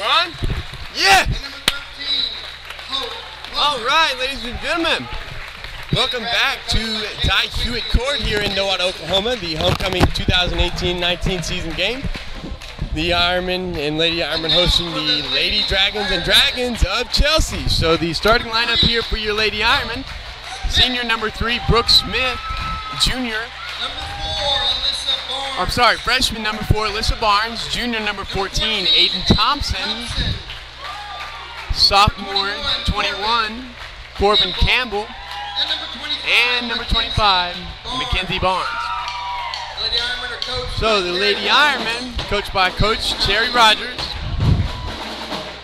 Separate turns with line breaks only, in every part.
on? Yeah! All right, ladies and gentlemen. Welcome back to Ty Hewitt Court here in Nowata, Oklahoma, the homecoming 2018-19 season game. The Ironmen and Lady Ironmen hosting the Lady Dragons and Dragons of Chelsea. So the starting lineup here for your Lady Ironmen: senior number 3, Brooke Smith; junior, freshman number 4, Alyssa Barnes; junior number 14, Aiden Thompson; sophomore 21, Corbin Campbell; and number 25, Mackenzie Barnes. So the Lady Ironmen, coached by Coach Terry Rogers,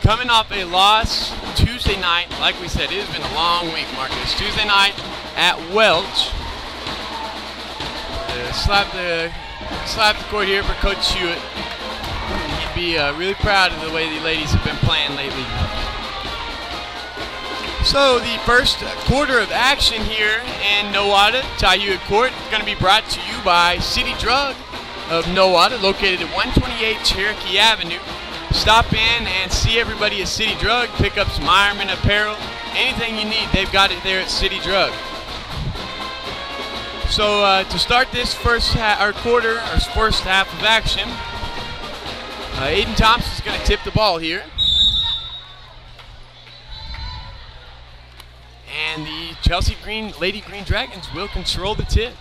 coming off a loss Tuesday night. Like we said, it has been a long week, Marcus. Tuesday night at Welch. Slap the court here for Coach Hewitt. He'd be really proud of the way the ladies have been playing lately. So the first quarter of action here in Nowata, Ty Hewitt Court, is going to be brought to you by City Drug of Nowata, located at 128 Cherokee Avenue. Stop in and see everybody at City Drug. Pick up some Ironman apparel. Anything you need, they've got it there at City Drug. So to start this first half of action, Aiden Thompson is going to tip the ball here. And the Chelsea Lady Green Dragons will control the tip.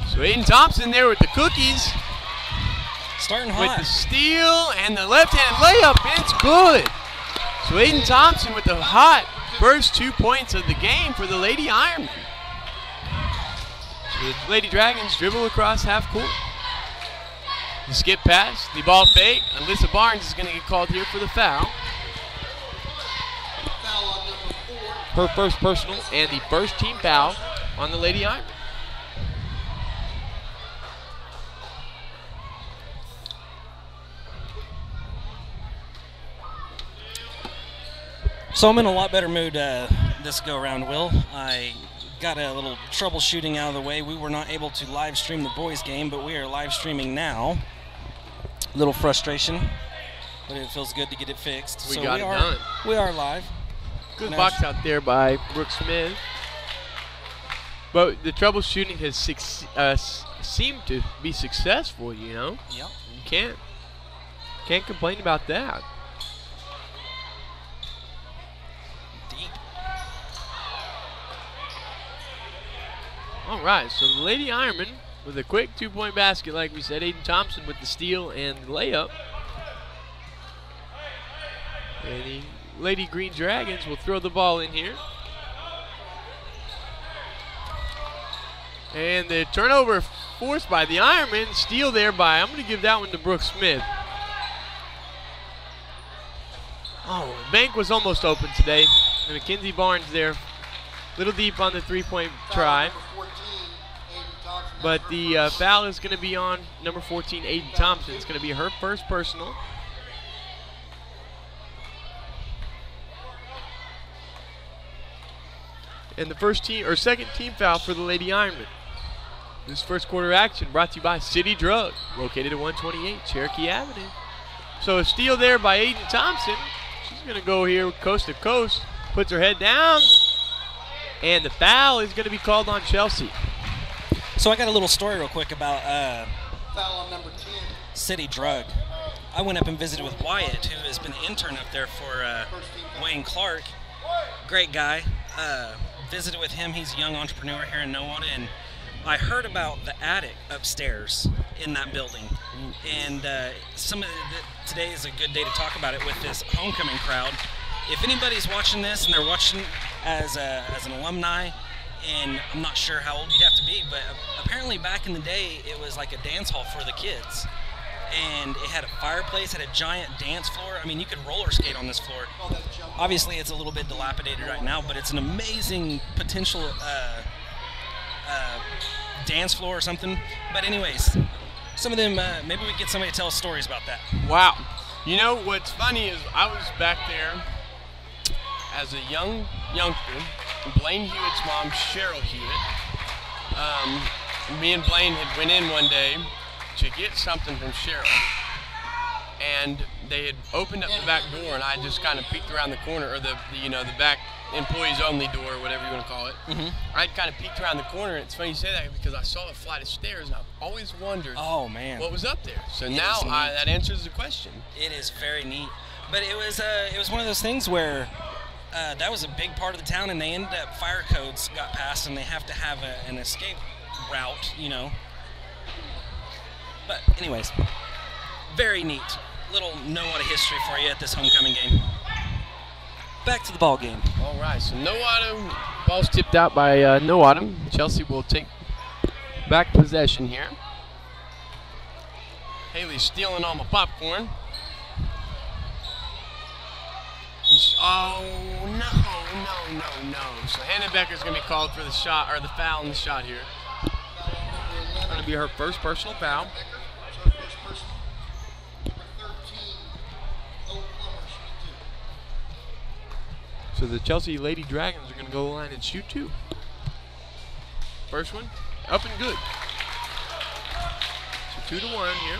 So Aiden Thompson there with the cookies.
Starting hot.
With the steal and the left-hand layup. It's good. So Aiden Thompson with the hot first 2 points of the game for the Lady Ironmen. So the Lady Dragons dribble across half court. The skip pass, the ball fake. Alyssa Barnes is going to get called here for the foul. Her first personal and the first team foul on the Lady Ironmen.
So I'm in a lot better mood this go around, Will. I got a little troubleshooting out of the way. We were not able to live stream the boys game, but we are live streaming now. A little frustration, but it feels good to get it fixed.
We got it done.
We are live.
Good box out there by Brooke Smith. But the troubleshooting has seemed to be successful, you know?
Yep.
You can't complain about that.
Deep.
All right, so the Lady Ironmen with a quick 2-point basket, like we said. Aiden Thompson with the steal and the layup. And the Lady Green Dragons will throw the ball in here. And the turnover forced by the Ironmen. Steal there by, I'm going to give that one to Brooke Smith. Oh, the bank was almost open today. And Mackenzie Barnes there, a little deep on the 3-point try. But the foul is going to be on number 14, Aiden Thompson. It's going to be her first personal. And the second team foul for the Lady Ironmen. This first quarter action brought to you by City Drug, located at 128 Cherokee Avenue. So a steal there by Aiden Thompson. She's going to go here coast to coast, puts her head down, and the foul is going to be called on Chelsea.
So I got a little story real quick about
foul on number 10.
City Drug. I went up and visited with Wyatt, who has been an intern up there for Wayne Clark. Great guy. Visited with him. He's a young entrepreneur here in Nowata, and I heard about the attic upstairs in that building. And today is a good day to talk about it with this homecoming crowd. If anybody's watching this and they're watching as an alumni, and I'm not sure how old you'd have to be, but apparently back in the day it was like a dance hall for the kids. And it had a fireplace, had a giant dance floor. I mean, you could roller skate on this floor. Obviously, it's a little bit dilapidated right now, but it's an amazing potential dance floor or something. But anyways, some of them, maybe we get somebody to tell us stories about that.
Wow. You know, what's funny is I was back there as a youngster. Blaine Hewitt's mom, Cheryl Hewitt. Me and Blaine had went in one day to get something from Cheryl. and they had opened up the back door, and I just kind of peeked around the corner, or the back employees only door, or whatever you want to call it. I'd kind of peeked around the corner, and it's funny you say that because I saw a flight of stairs, and I've always wondered what was up there. So now that answers the question.
It is very neat. But it was one of those things where that was a big part of the town, and they ended up, fire codes got passed, and they have to have an escape route, But anyways, very neat. Little know-what history for you at this homecoming game. Back to the ball game.
All right, so Nowata, ball's tipped out by Nowata. Chelsea will take back possession here. Haley's stealing all my popcorn. Oh, no. So Hannah Becker's going to be called for the shot, or the foul in the shot here. It's going to be her first personal foul. So the Chelsea Lady Dragons are going to go to the line and shoot two. First one, up and good. So 2-1 here.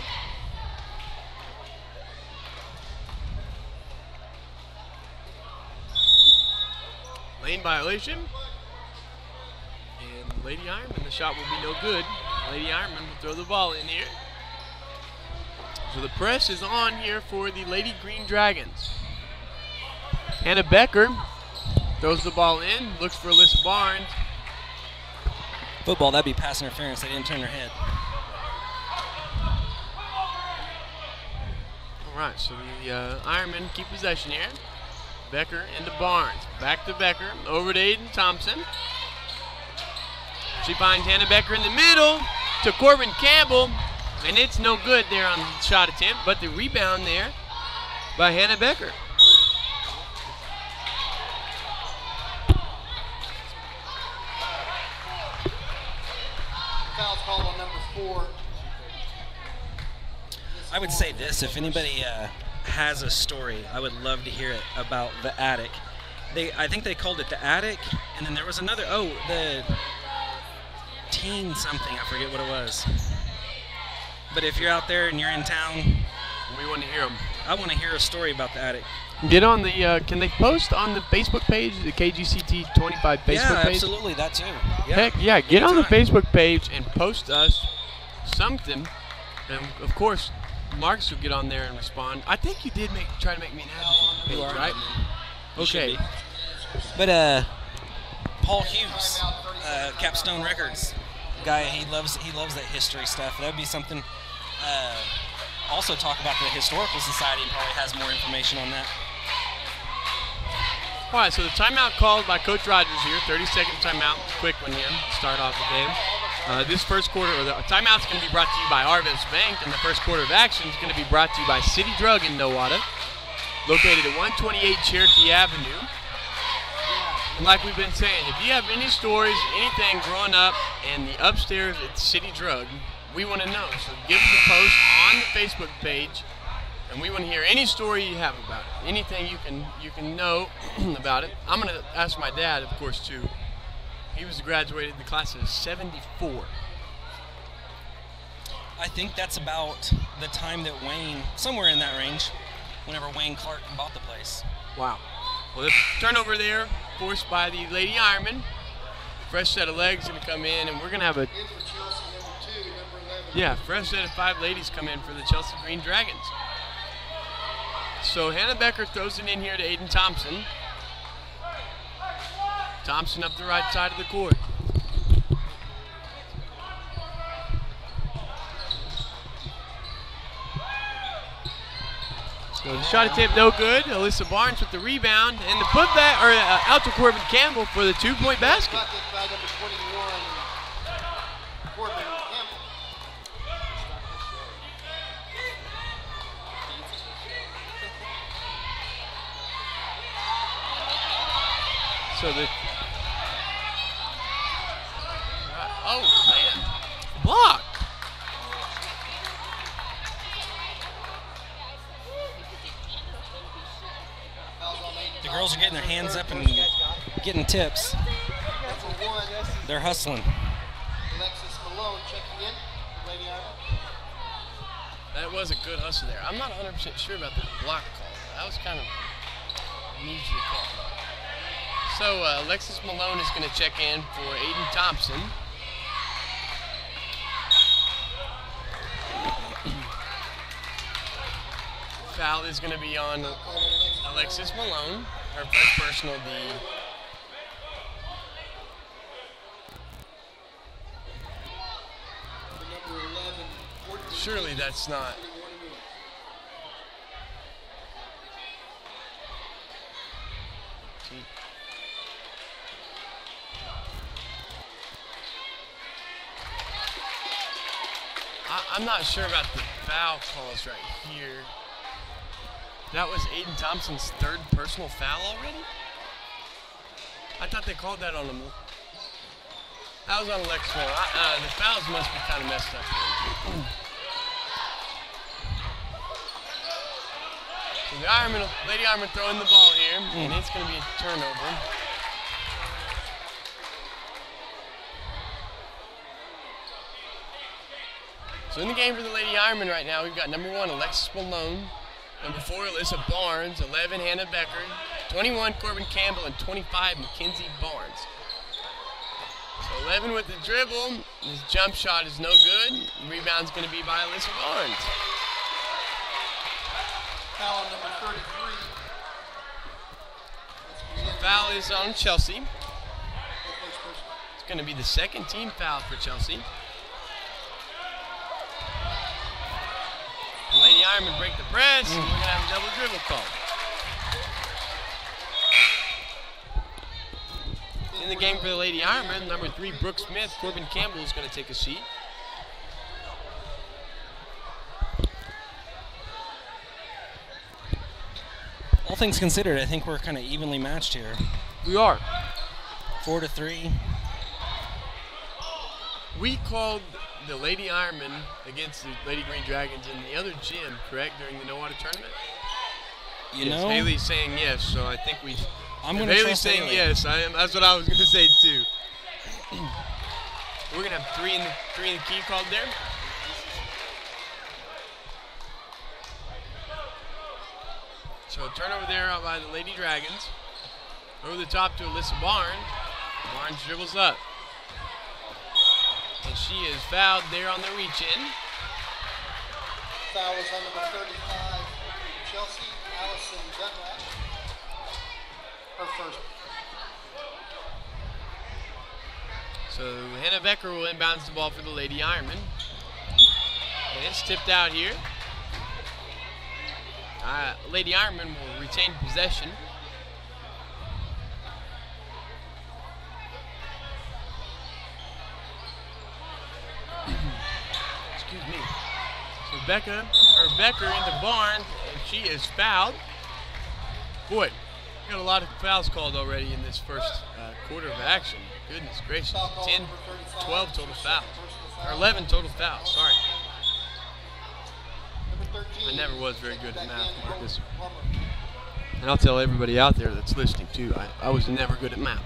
Lane violation. And Lady Ironmen, the shot will be no good. Lady Ironmen will throw the ball in here. So the press is on here for the Lady Green Dragons. Hannah Becker throws the ball in, looks for Alyssa Barnes.
Football, that'd be pass interference. They didn't turn their head.
All right, so the Ironmen keep possession here. Becker into Barnes. Back to Becker. Over to Aiden Thompson. She finds Hannah Becker in the middle to Corbin Campbell. And it's no good there on the shot attempt, but the rebound there by Hannah Becker.
Foul call on number 4.
I would say this, if anybody has a story, I would love to hear it about the attic. I think they called it the attic, and then there was another, the teen something, I forget what it was. But if you're out there and you're in town,
we want to hear them.
I want to hear a story about the attic.
Get on the, can they post on the Facebook page, the KGCT 25 Facebook page?
Yeah, absolutely, that too. Yeah.
Heck, yeah, get on the Facebook page and post us something. And, of course, Marcus will get on there and respond. I think you did try to make me an admin page, right? Okay.
But Paul Hughes, Capstone Records guy, he loves that history stuff. That would be something. Also talk about the Historical Society, and probably has more information on that.
All right, so the timeout called by Coach Rogers here. 30-second timeout, quick one here. Start off the game. This first quarter, or the timeout's going to be brought to you by Arvest Bank, and the first quarter of action is going to be brought to you by City Drug in Nowata, located at 128 Cherokee Avenue. And like we've been saying, if you have any stories, anything growing up in the upstairs at City Drug, we want to know. So give us a post on the Facebook page, and we want to hear any story you have about it. Anything you can know about it. I'm going to ask my dad, of course, too. He was graduated the class of '74.
I think that's about the time that Wayne, somewhere in that range, whenever Wayne Clark bought the place.
Wow. Well, the turnover there, forced by the Lady Ironmen. Fresh set of legs going to come in, and we're going to have a fresh set of 5 ladies come in for the Chelsea Green Dragons. So Hannah Becker throws it in here to Aiden Thompson. Thompson up the right side of the court. So the shot attempt no good. Alyssa Barnes with the rebound and the putback, or out to Corbin Campbell for the 2-point basket.
By number 21, Corbin Campbell.
So the oh man, block.
The girls are getting their hands up and getting tips.
Number 1,
They're hustling.
Alexis Malone checking in. Lady Ironmen.
That was a good hustle there. I'm not 100% sure about that block call. That was kind of an easy call. So Alexis Malone is going to check in for Aiden Thompson. Foul is going to be on Alexis Malone. Her first personal D. Surely that's not. I'm not sure about the foul calls right here. That was Aiden Thompson's third personal foul already? I thought they called that on him. That was on Alexis Malone. The fouls must be kind of messed up here. So the Lady Ironmen throwing the ball here, and it's going to be a turnover. So in the game for the Lady Ironmen right now, we've got number 1, Alexis Malone, number 4, Alyssa Barnes, 11, Hannah Becker, 21, Corbin Campbell, and 25, Mackenzie Barnes. So 11 with the dribble. His jump shot is no good. Rebound's going to be by Alyssa Barnes.
Foul number 33.
So foul is on Chelsea. It's going to be the second team foul for Chelsea. The Lady Ironmen break the press, and we're going to have a double dribble call. In the game for the Lady Ironmen, number 3, Brooke Smith, Corbin Campbell is going to take a seat.
All things considered, I think we're kind of evenly matched here.
We are.
4-3.
We called the Lady Ironmen against the Lady Green Dragons in the other gym, correct, during the No Water tournament?
You
yes,
know,
Haley's saying yes, so I think we.
I'm going to
Haley's
trust
saying
Haley.
yes. That's what I was going to say too. We're going to have three in the key called there. So turnover there out by the Lady Dragons. Over the top to Alyssa Barnes. Barnes dribbles up. And she is fouled there on the reach-in.
Foul is on number 35, Chelsea Allison Dunlap. Her first.
So Hannah Becker will inbounds the ball for the Lady Ironmen. And it's tipped out here. Lady Ironmen will retain possession. Excuse me. So Becker into Barnes, and she is fouled. Boy, we got a lot of fouls called already in this first quarter of action. Goodness gracious. 10, 12 total fouls. Or 11 total fouls, sorry. I never was very good at math, Marcus. And I'll tell everybody out there that's listening too, I was never good at math.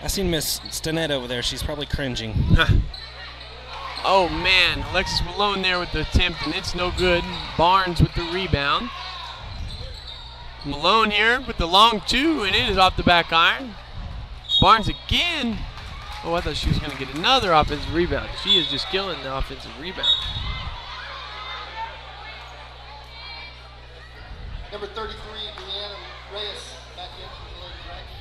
I seen Miss Stinnett over there. She's probably cringing.
Oh man, Alexis Malone there with the attempt, and it's no good. Barnes with the rebound. Malone here with the long 2, and it is off the back iron. Barnes again. Oh, I thought she was going to get another offensive rebound. She is just killing the offensive rebound.
Number 33, Deanna Reyes, back in for the Lady Dragons.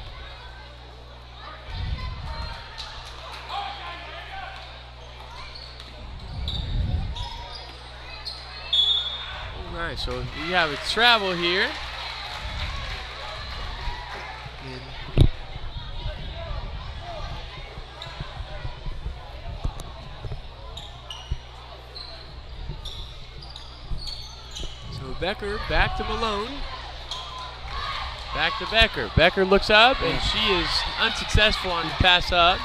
All right, so we have a travel here. Becker back to Malone. Back to Becker. Becker looks up, and she is unsuccessful on the pass up.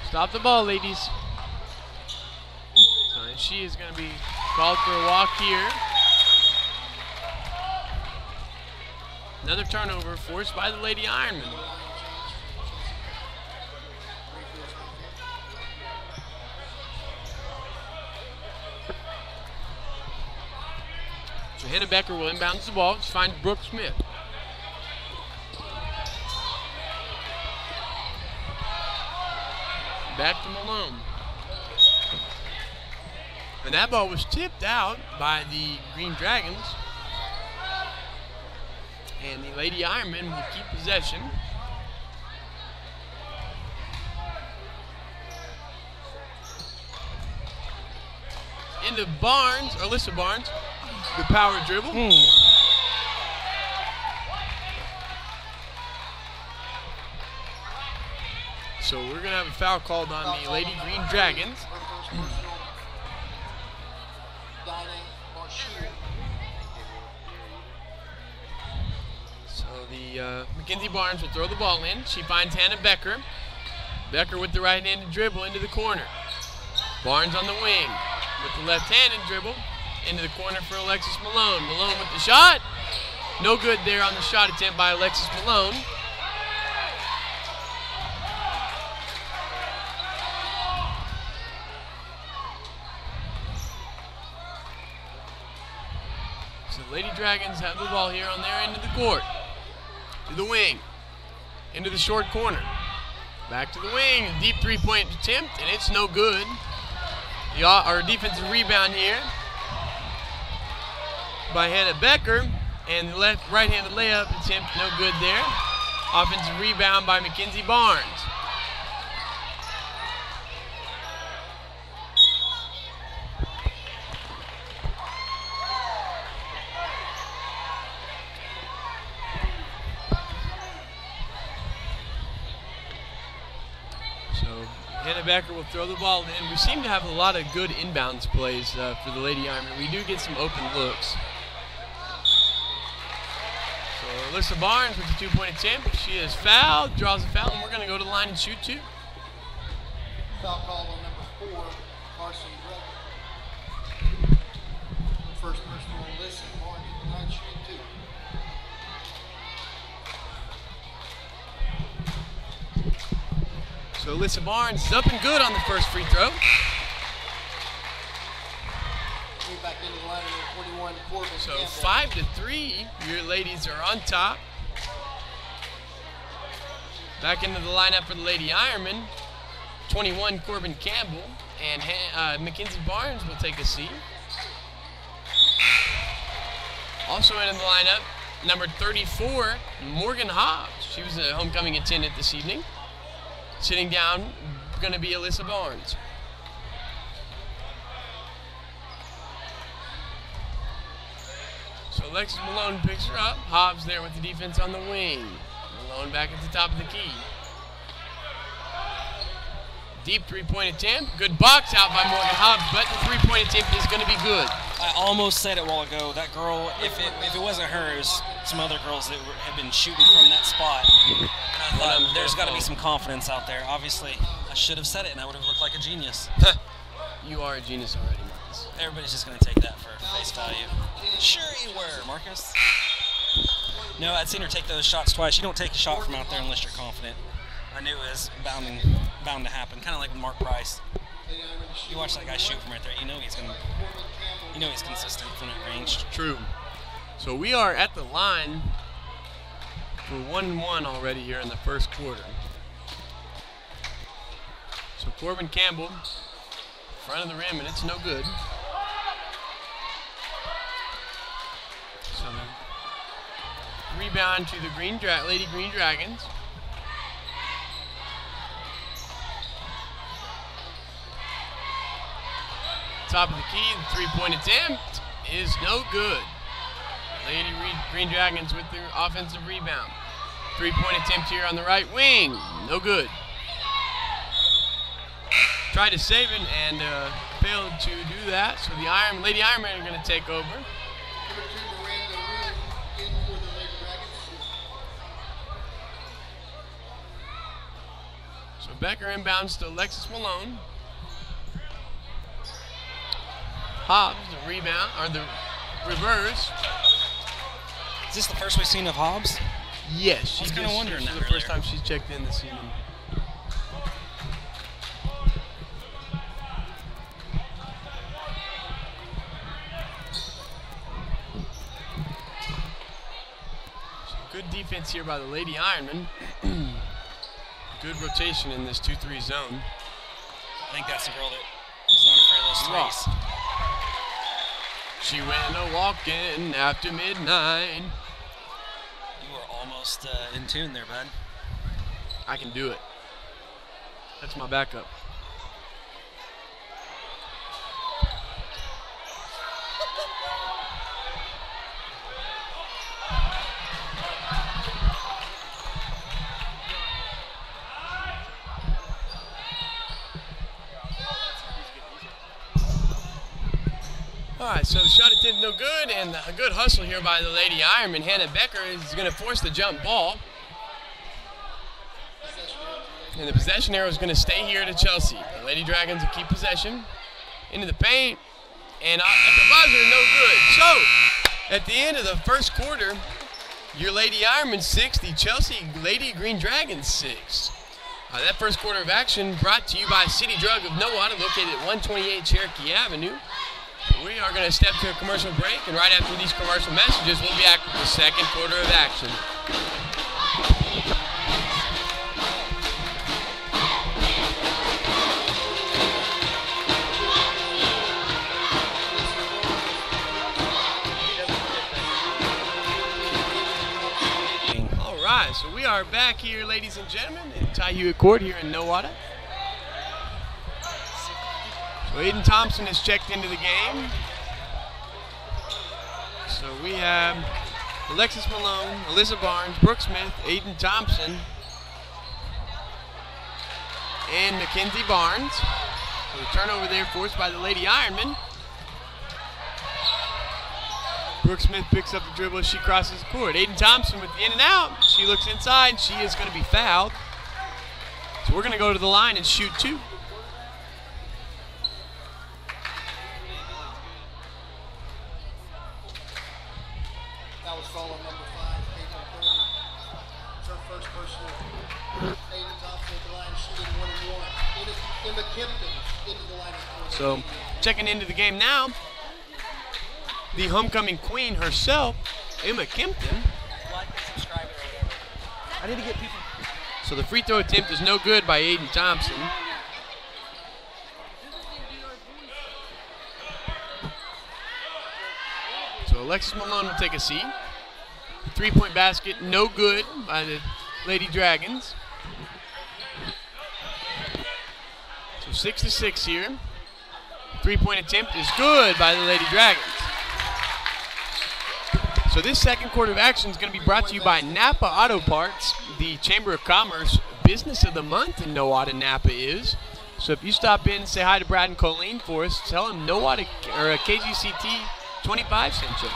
Stop the ball, ladies. So, and she is going to be called for a walk here. Another turnover forced by the Lady Ironmen. So Hannah Becker will inbounds the ball. She finds Brooke Smith. Back to Malone. And that ball was tipped out by the Green Dragons. And the Lady Ironmen will keep possession. Into Barnes, or Alyssa Barnes, the power dribble. So we're going to have a foul called on the Lady Green Dragons. So the Mackenzie Barnes will throw the ball in. She finds Hannah Becker. Becker with the right-handed dribble into the corner. Barnes on the wing with the left-handed dribble into the corner for Alexis Malone. Malone with the shot. No good there on the shot attempt by Alexis Malone. So the Lady Dragons have the ball here on their end of the court. To the wing. Into the short corner. Back to the wing. Deep three-point attempt, and it's no good. Our defensive rebound here by Hannah Becker, and the right-handed layup attempt no good there. Offensive rebound by Mackenzie Barnes. Hannah Becker will throw the ball in. We seem to have a lot of good inbounds plays for the Lady Ironmen. We do get some open looks. So Alyssa Barnes with the two-point attempt. She is fouled, draws a foul, and we're going to go to the line and shoot two.
Foul call on number 4, Carson Brett. First personal, Alyssa Barnes at the line shooting two.
So Alyssa Barnes is up and good on the first free throw.
Back into the line at 21, Corbin
So
Campbell.
5-3, your ladies are on top. Back into the lineup for the Lady Ironmen. 21, Corbin Campbell, and Mackenzie Barnes will take a seat. Also in the lineup, number 34, Morgan Hobbs. She was a homecoming attendant this evening. Sitting down, going to be Alyssa Barnes. So Alexis Malone picks her up. Hobbs there with the defense on the wing. Malone back at the top of the key. Deep three-point attempt. Good box out by Morgan Hobbs, but the three-point attempt is going to be good.
I almost said it a while ago. That girl, if it wasn't her, it was some other girls that have been shooting from that spot. I thought there's got to be some confidence out there. Obviously, I should have said it, and I would have looked like a genius.
You are a genius already, Marcus.
Everybody's just going to take that for face value. Sure you were, Marcus. No, I'd seen her take those shots twice. You don't take a shot from out there unless you're confident. I knew it was bound to happen. Kind of like with Mark Price. You watch that guy shoot from right there. You know he's consistent from that range.
True. So we are at the line for 1-1 already here in the first quarter. So Corbin Campbell, front of the rim, and it's no good. So the rebound to the Lady Green Dragons. Top of the key, the three-point attempt is no good. Lady Green Dragons with the offensive rebound. Three-point attempt here on the right wing, no good. Tried to save it and failed to do that. So the Lady Ironmen are going to take over. So Becker inbounds to Alexis Malone. Hobbs, the rebound, or the reverse.
Is this the first we've seen of Hobbs?
Yes.
I was kind of wondering that
the first time she's checked in this evening. Good defense here by the Lady Ironmen. Good rotation in this 2-3 zone.
I think that's the girl that is not afraid of those threes.
She went a-walking after midnight.
You were almost in tune there, bud.
I can do it. That's my backup. All right, so the shot attempt no good, and a good hustle here by the Lady Ironman. Hannah Becker is going to force the jump ball. And the possession arrow is going to stay here to Chelsea. The Lady Dragons will keep possession. Into the paint, and at the buzzer, no good. So, at the end of the first quarter, your Lady Ironman 6, the Chelsea Lady Green Dragons 6. That first quarter of action brought to you by City Drug of Nowata, located at 128 Cherokee Avenue. We are going to step to a commercial break, and right after these commercial messages, we'll be back with the second quarter of action. All right, so we are back here, ladies and gentlemen, at Ty Hewitt Court here in Nowata. So Aiden Thompson has checked into the game. So we have Alexis Malone, Alyssa Barnes, Brooke Smith, Aiden Thompson, and Mackenzie Barnes. So the turnover there forced by the Lady Ironman. Brooke Smith picks up the dribble as she crosses the court. Aiden Thompson with the in and out. She looks inside. She is going to be fouled. So we're going to go to the line and shoot two. So, checking into the game now, the homecoming queen herself, Emma Kempton.
Like and subscribe or whatever. I need to get people.
So the free throw attempt is no good by Aiden Thompson. So Alexis Malone will take a seat. Three-point basket, no good by the Lady Dragons. So 6-6 here. Three-point attempt is good by the Lady Dragons. So this second quarter of action is going to be brought to you by Napa Auto Parts. The Chamber of Commerce Business of the Month in Nowata, Napa is. So if you stop in and say hi to Brad and Colleen for us, tell them Nowata or KGCT 25 sent you.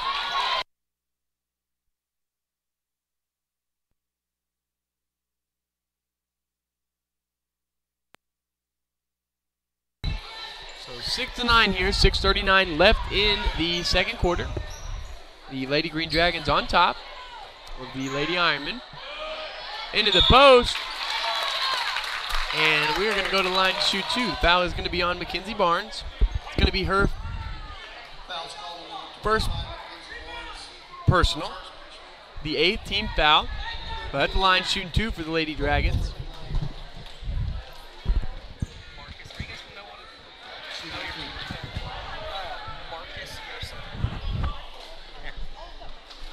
So 6-9 here, 6:39 left in the second quarter. The Lady Green Dragons on top of the Lady Ironman. Into the post. And we are going to go to the line to shoot two. The foul is going to be on Mackenzie Barnes. It's going to be her first personal. The 8th team foul. But at the line shooting two for the Lady Dragons.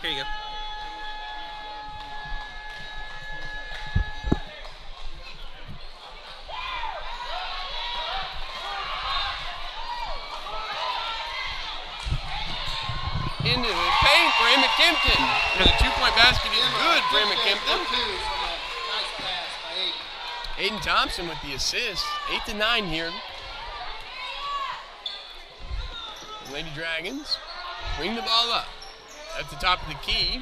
Here you go.
Into the paint for Emma Kempton. And the two-point basket is good for Emma Kempton. Aiden Thompson with the assist. 8-9 here. The Lady Dragons bring the ball up at the top of the key.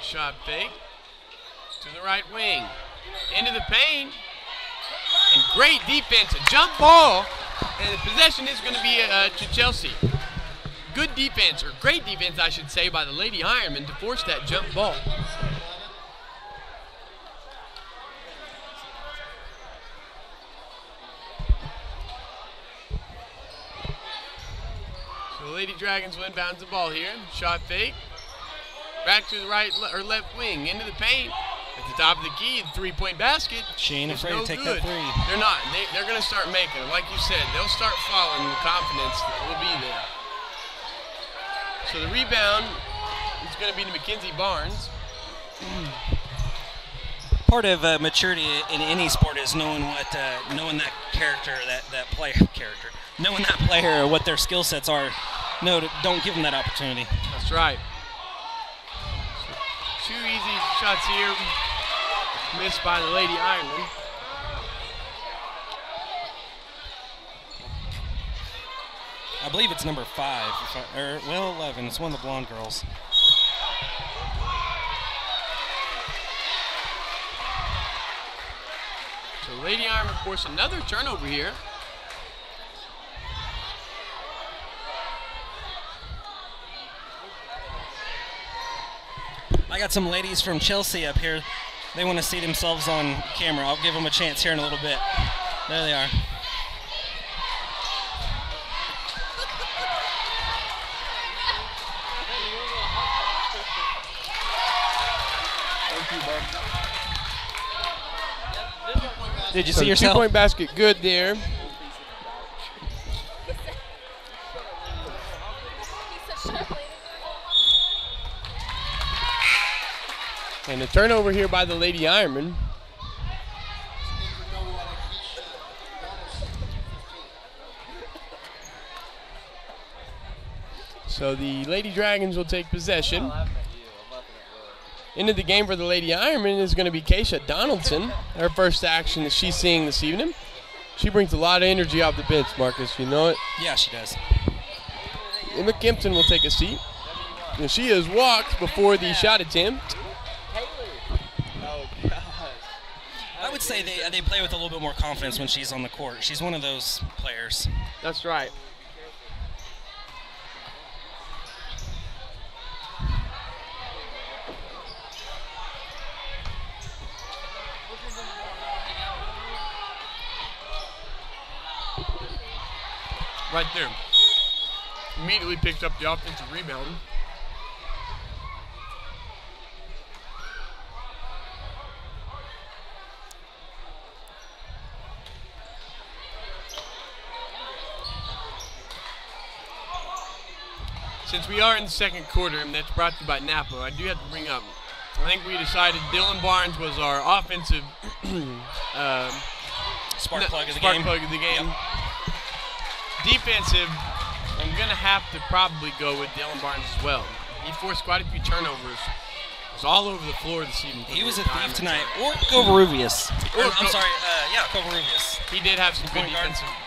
Shot fake to the right wing. Into the paint. And great defense, a jump ball. And the possession is going to be to Chelsea. Good defense, or great defense, I should say, by the Lady Ironman to force that jump ball. So Lady Dragons will inbounds the ball here. Shot fake. Back to the right or left wing. Into the paint. At the top of the key, the three-point basket.
She ain't afraid to take
good.
that three.
They're not. They're going to start making them. Like you said, they'll start following. The confidence will be there. So the rebound is going to be to Mackenzie Barnes.
Part of maturity in any sport is knowing knowing that character, that player character, knowing that player or what their skill sets are. No, don't give them that opportunity.
That's right. So 2 easy shots here, missed by the Lady Ironmen.
I believe it's number 5, 11. It's one of the blonde girls.
So Lady Ironmen force another turnover here.
I got some ladies from Chelsea up here. They want to see themselves on camera. I'll give them a chance here in a little bit. There they are. Did you see yourself?
2-point basket good there. And a turnover here by the Lady Ironmen. So the Lady Dragons will take possession. Into the game for the Lady Ironmen is going to be Keisha Donaldson. Her first action that she's seeing this evening. She brings a lot of energy off the bench, Marcus. You know it?
Yeah, she does.
Emma Kempton will take a seat. And she has walked before the shot attempt.
I would say they play with a little bit more confidence when she's on the court. She's one of those players.
That's right. Right there. Immediately picked up the offensive rebound. Since we are in the second quarter, and that's brought to you by Napa, I do have to bring up, I think we decided Dylan Barnes was our offensive
spark plug of the game.
Yep. Defensive, I'm going to have to probably go with Dylan Barnes as well. He forced quite a few turnovers. It was all over the floor this evening.
He was a thief tonight. Or Covarrubias. Covarrubias.
He did have some good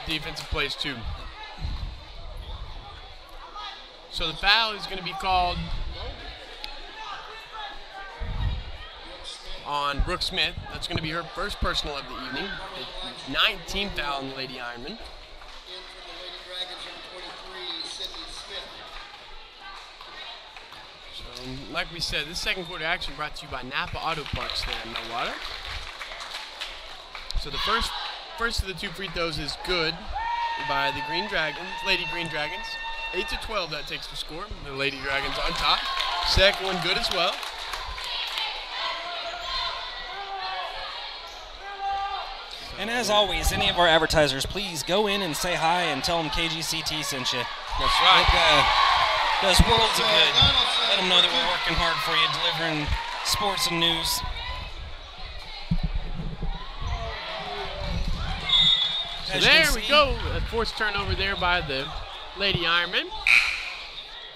defensive plays too. So the foul is going to be called on Brooke Smith. That's going to be her first personal of the evening. 19th foul on the Lady Ironmen. So, like we said, this second quarter action brought to you by Napa Auto Parts there in Millwater. So the first of the 2 free throws is good by the Lady Green Dragons. 8-12, that takes the score. The Lady Dragons on top. Second one good as well.
And as always, any of our advertisers, please go in and say hi and tell them KGCT sent you.
That's right.
It does worlds of good. Let them know that we're working hard for you, delivering sports and news.
So there we go. A forced turnover there by the Lady Ironmen.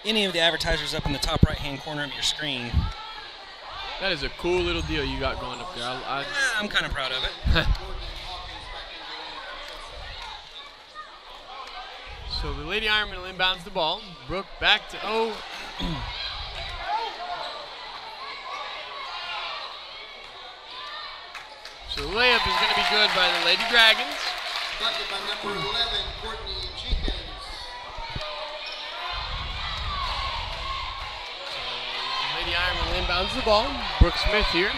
Any of the advertisers up in the top right-hand corner of your screen.
That is a cool little deal you got going up there.
I'm kind of proud of it.
So the Lady Ironmen will inbounds the ball. Brooke back to So the layup is going to be good by the Lady Dragons.
Bucket by number 11, Courtney Jenkins.
Lady Ironmen inbounds the ball. Brooke Smith here.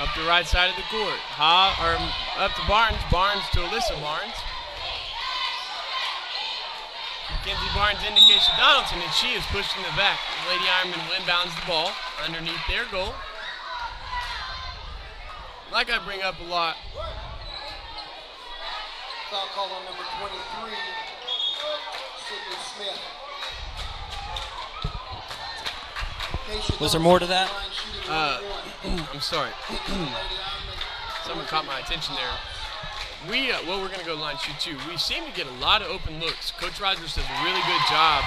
Up the right side of the court. Up to Barnes. Barnes to Alyssa Barnes. Mackenzie Barnes into Keisha Donaldson, and she is pushed in the back. Lady Ironman will inbounds the ball underneath their goal. Like I bring up a lot.
Foul call on number 23, Sydney Smith.
Was there more to that?
I'm sorry. Someone caught my attention there. Well, we're going to go line shoot too. We seem to get a lot of open looks. Coach Rogers does a really good job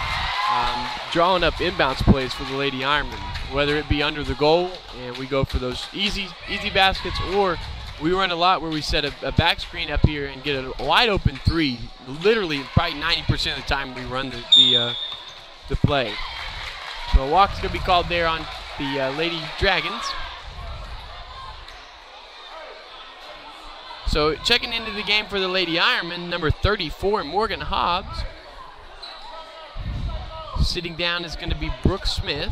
drawing up inbounds plays for the Lady Ironmen, whether it be under the goal and we go for those easy baskets, or we run a lot where we set a back screen up here and get a wide open three. Literally, probably 90% of the time we run the play. So a walk's going to be called there on the Lady Dragons. So checking into the game for the Lady Ironmen, number 34, Morgan Hobbs. Sitting down is going to be Brooke Smith.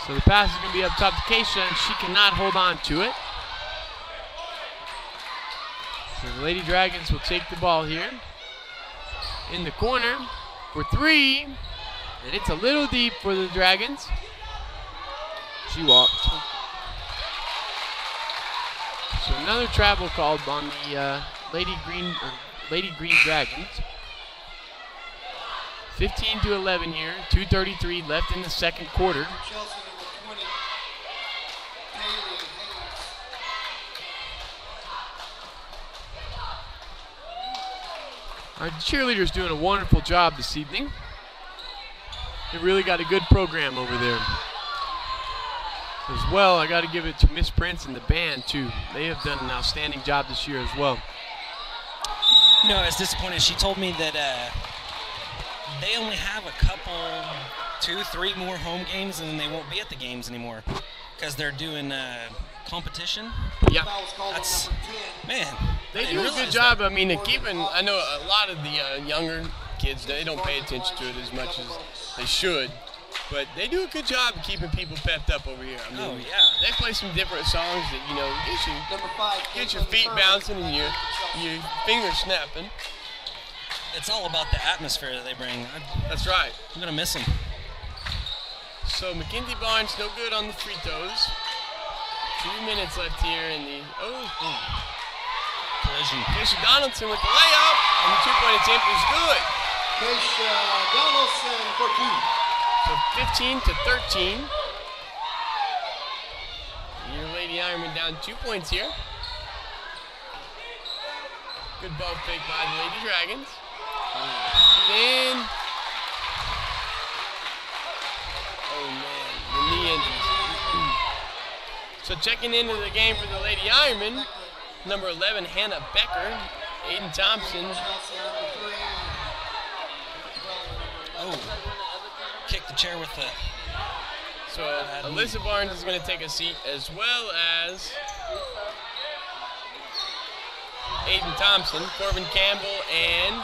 So the pass is going to be up top to Keisha, and she cannot hold on to it. So the Lady Dragons will take the ball here. In the corner for three, and it's a little deep for the Dragons. She walked. So another travel called on the Lady Green Dragons. 15-11 here, 2:33 left in the second quarter. Our cheerleaders doing a wonderful job this evening. They really got a good program over there. As well, I got to give it to Miss Prince and the band too. They have done an outstanding job this year as well.
You know, I was disappointed. She told me that they only have a couple, 2-3 more home games, and then they won't be at the games anymore because they're doing competition.
Yeah,
that's, man.
They do a good job. I mean, keeping. I know a lot of the younger kids, they don't pay attention to it as much as they should. But they do a good job of keeping people pepped up over here. I mean, they play some different songs that, you know, get your feet bouncing and your fingers snapping.
It's all about the atmosphere that they bring.
That's right.
I'm going to miss them.
So Mackenzie Barnes no good on the free throws. 2 minutes left here in the
collision.
Keisha Donaldson with the layup, and the two-point attempt is good.
Keisha Donaldson for two.
So 15-13. Your Lady Ironman down 2 points here. Good ball fake by the Lady Dragons. She's in. Oh man, the knee injury. So checking into the game for the Lady Ironman, number 11, Hannah Becker, Aiden Thompson.
Oh. Kick the chair with the...
So Alyssa Barnes is going to take a seat, as well as Aiden Thompson, Corbin Campbell, and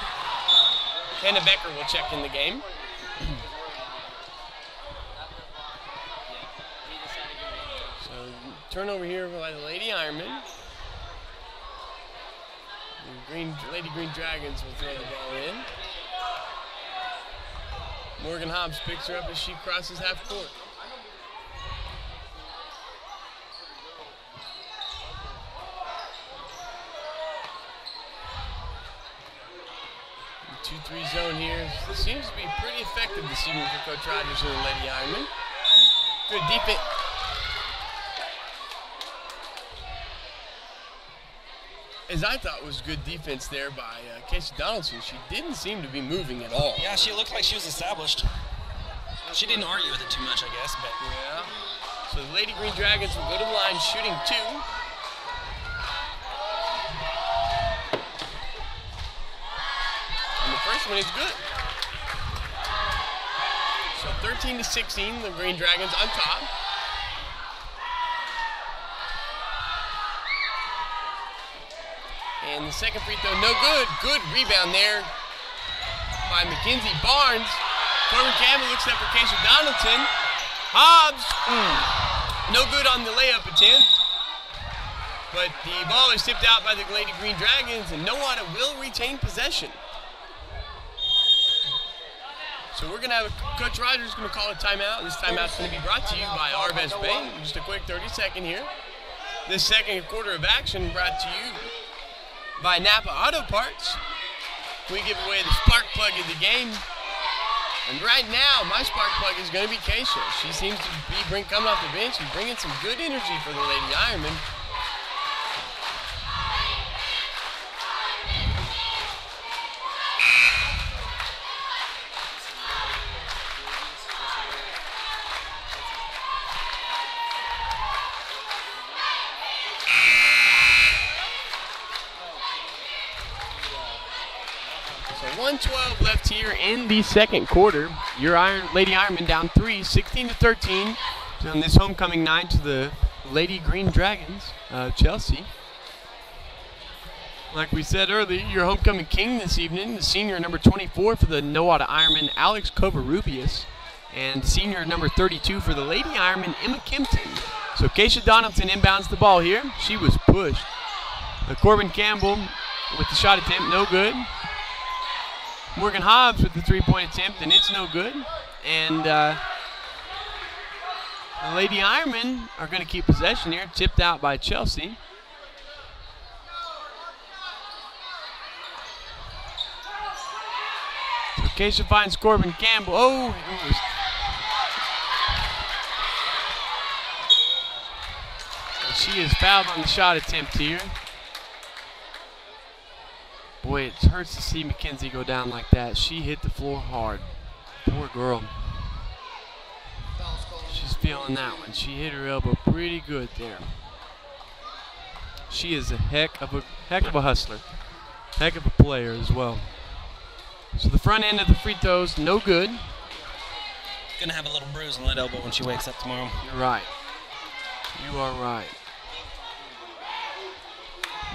Hannah Becker will check in the game. So turnover here by the Lady Ironman. The Lady Green Dragons will throw the ball in. Morgan Hobbs picks her up as she crosses half court. 2-3 zone here. Seems to be pretty effective this evening for Coach Rogers and the Lady Ironmen. Good defense. As I thought was good defense there by Keisha Donaldson. She didn't seem to be moving at all.
Yeah, she looked like she was established. She didn't argue with it too much, I guess. But
yeah. So the Lady Green Dragons will go to the line shooting 2. And the first one is good. So 13-16, the Green Dragons on top. And the second free throw, no good. Good rebound there by Mackenzie Barnes. Corbin Campbell looks up for Keisha Donaldson. Hobbs, no good on the layup attempt. But the ball is tipped out by the Lady Green Dragons, and Nowata will retain possession. So we're going to have Coach Rogers is going to call a timeout. This timeout is going to be brought to you by Arvest Bank. Just a quick 30-second here. This second quarter of action brought to you by Napa Auto Parts. We give away the spark plug of the game. And right now, my spark plug is going to be Keisha. She seems to be coming off the bench. She's bringing some good energy for the Lady Ironmen. So 1:12 left here in the second quarter. Your Lady Ironmen down 3, 16-13 on this homecoming night to the Lady Green Dragons, Chelsea. Like we said earlier, your homecoming king this evening, the senior number 24 for the Nowata Ironmen, Alex Covarrubias, and senior number 32 for the Lady Ironmen, Emma Kempton. So Keisha Donaldson inbounds the ball here. She was pushed. Corbin Campbell with the shot attempt, no good. Morgan Hobbs with the three-point attempt, and it's no good. And the Lady Ironmen are going to keep possession here, tipped out by Chelsea. So Keisha finds Corbin Campbell. Oh, it was. And she is fouled on the shot attempt here. Boy, it hurts to see Mackenzie go down like that. She hit the floor hard. Poor girl. She's feeling that one. She hit her elbow pretty good there. She is a heck of a hustler. Heck of a player as well. So the front end of the free throws, no good.
Gonna have a little bruise on that elbow when she wakes up tomorrow.
You're right. You are right.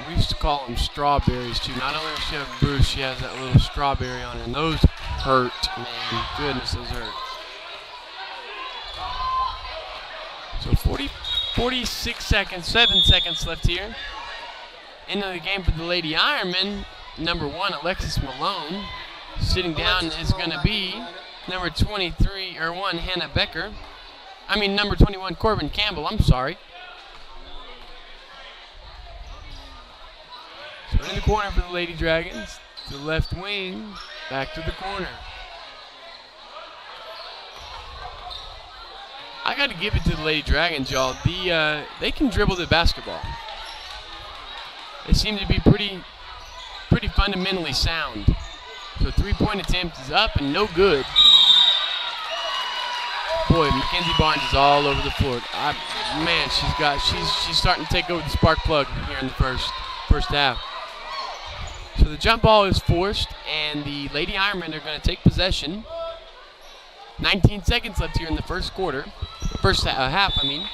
We used to call them strawberries too. Not only does she have a bruise, she has that little strawberry on her. And those hurt, man. Goodness, those hurt. So 46 seconds, 7 seconds left here. End of the game for the Lady Ironmen. Number 1, Alexis Malone. Sitting down is going to be number 1, Hannah Becker. Number 21, Corbin Campbell. I'm sorry. So in the corner for the Lady Dragons, to the left wing, back to the corner. I got to give it to the Lady Dragons, y'all. They can dribble the basketball. They seem to be pretty fundamentally sound. So three-point attempt is up and no good. Boy, Mackenzie Barnes is all over the floor. Man, she's starting to take over the spark plug here in the first half. So the jump ball is forced, and the Lady Ironmen are going to take possession. 19 seconds left here in the first quarter. First half, I mean.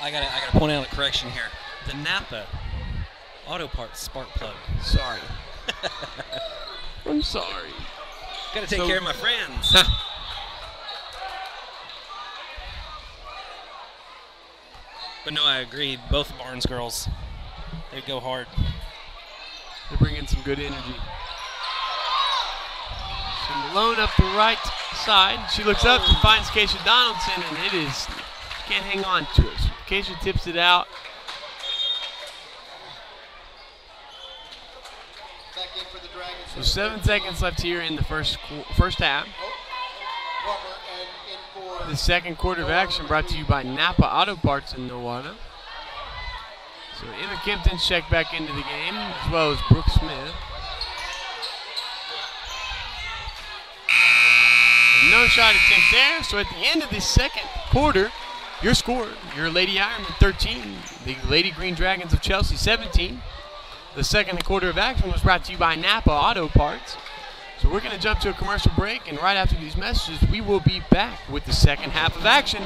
I gotta point out a correction here. The Napa Auto Parts spark plug.
Sorry. I'm sorry.
Gotta take care of my friends. But no, I agree. Both Barnes girls, they go hard.
They're bringing some good energy. So Malone up the right side. She looks up and finds Keisha Donaldson, and it is, she can't hang on to it. So Keisha tips it out. So 7 seconds left here in the first half. The second quarter of action brought to you by Napa Auto Parts in Nowata. So Emma Kempton's checked back into the game, as well as Brooke Smith. And no shot attempt there. So at the end of the second quarter, your score, your Lady Ironmen 13, the Lady Green Dragons of Chelsea 17. The second quarter of action was brought to you by Napa Auto Parts. So we're going to jump to a commercial break, and right after these messages, we will be back with the second half of action.